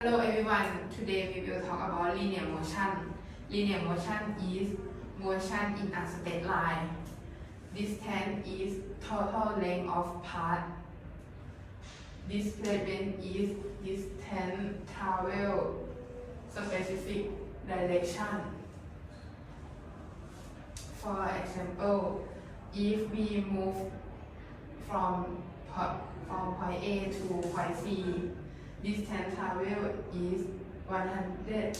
Hello everyone, today we will talk about linear motion. Linear motion is motion in a straight line. Distance is total length of path. Displacement is distance travel specific direction. For example, if we move from point A to point C, distance travel is 100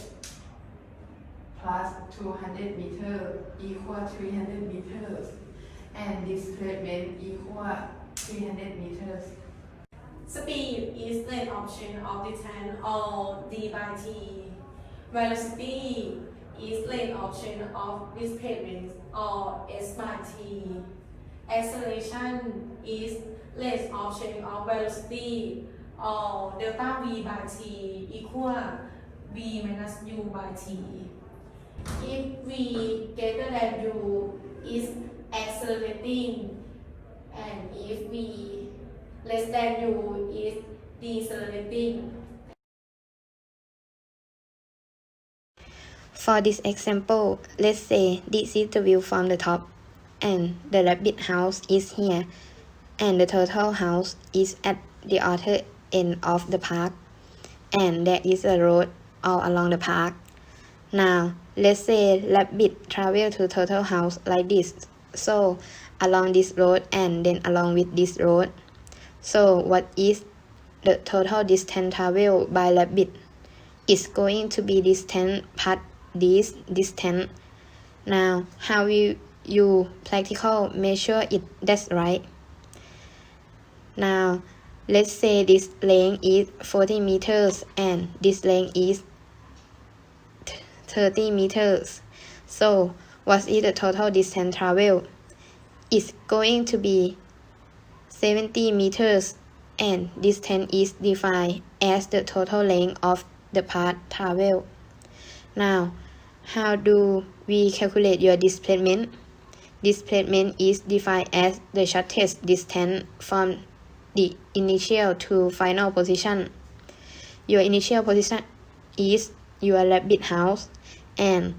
plus 200 meters equal 300 meters and displacement equal 300 meters. Speed is length of change of distance or d by t. Velocity is length of change of displacement or s by t. Acceleration is length of change of velocity or delta v by t equal v minus u by t. If v greater than u is accelerating and if v less than u is decelerating. For this example, let's say this is the view from the top and the rabbit house is here and the turtle house is at the other end of the park and there is a road all along the park. Now, let's say rabbit travel to turtle house like this. So, along this road and then along with this road. So, what is the total distance traveled by rabbit? It's going to be distance plus this distance. Now, how will you practical measure it? That's right. Now, let's say this length is 40 meters and this length is 30 meters. So, what is the total distance traveled? It's going to be 70 meters and distance is defined as the total length of the path traveled. Now, how do we calculate your displacement? Displacement is defined as the shortest distance from the initial to final position. Your initial position is your rabbit house and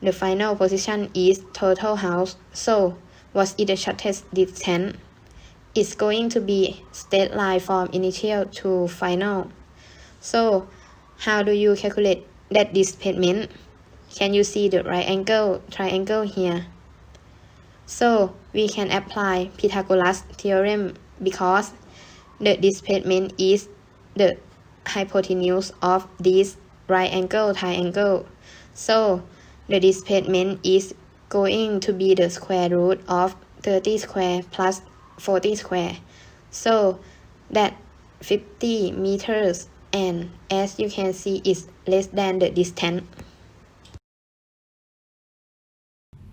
the final position is turtle house. So, what is the shortest distance? It's going to be straight line from initial to final. So, how do you calculate that displacement? Can you see the right angle triangle here? So, we can apply Pythagoras theorem because the displacement is the hypotenuse of this right angle triangle. So, the displacement is going to be the square root of 30 square plus 40 square. So, that 50 meters and as you can see is less than the distance.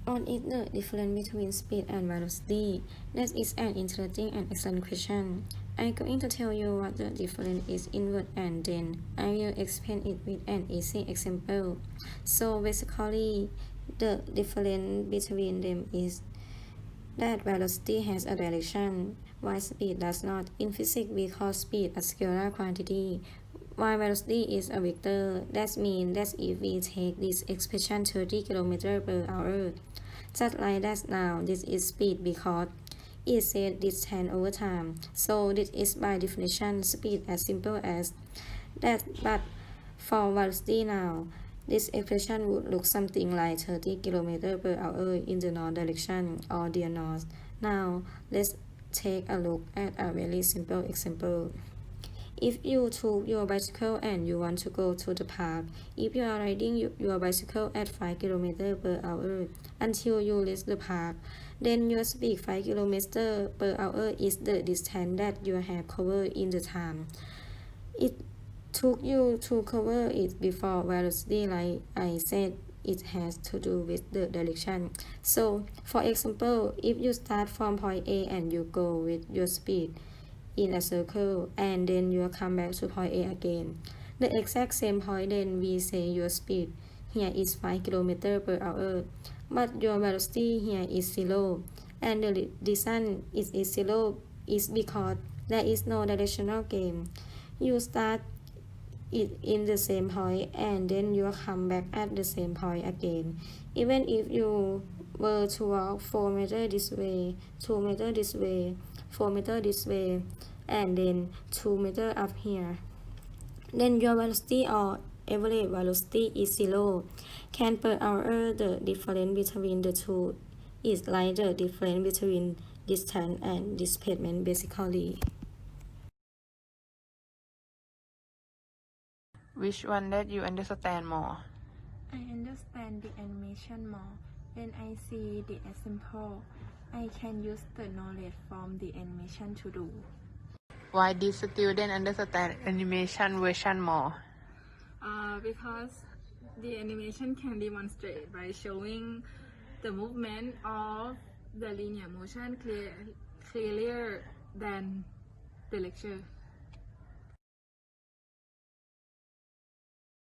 What is the difference between speed and velocity? That is an interesting and excellent question. I'm going to tell you what the difference is inward and then I will explain it with an easy example. So basically, the difference between them is that velocity has a direction, while speed does not. In physics, we call speed a scalar quantity, while velocity is a vector. That means that if we take this expression 30 km per hour, just like that now, this is speed because it says distance over time. So this is by definition speed as simple as that. But for velocity now, this expression would look something like 30 km per hour in the north direction or the north. Now, let's take a look at a very simple example. If you took your bicycle and you want to go to the park, if you are riding your bicycle at 5 km per hour until you reach the park, then your speed 5 km per hour is the distance that you have covered in the time it took you to cover it before. Velocity, like I said, it has to do with the direction. So, for example, if you start from point A and you go with your speed in a circle and then you come back to point A again, the exact same point, then we say your speed here is 5 km per hour, but your velocity here is 0, and the reason it is 0 is because there is no directional gain. You start it in the same point and then you come back at the same point again. Even if you were to walk 4 meters this way, 2 meters this way, 4 meters this way, and then 2 meters up here, then your velocity or average velocity is 0. Can per hour the difference between the two is like the difference between distance and displacement basically. Which one that you understand more? I understand the animation more. When I see the example, I can use the knowledge from the animation to do. Why did student understand animation version more? Because the animation can demonstrate by showing the movement of the linear motion clearer than the lecture.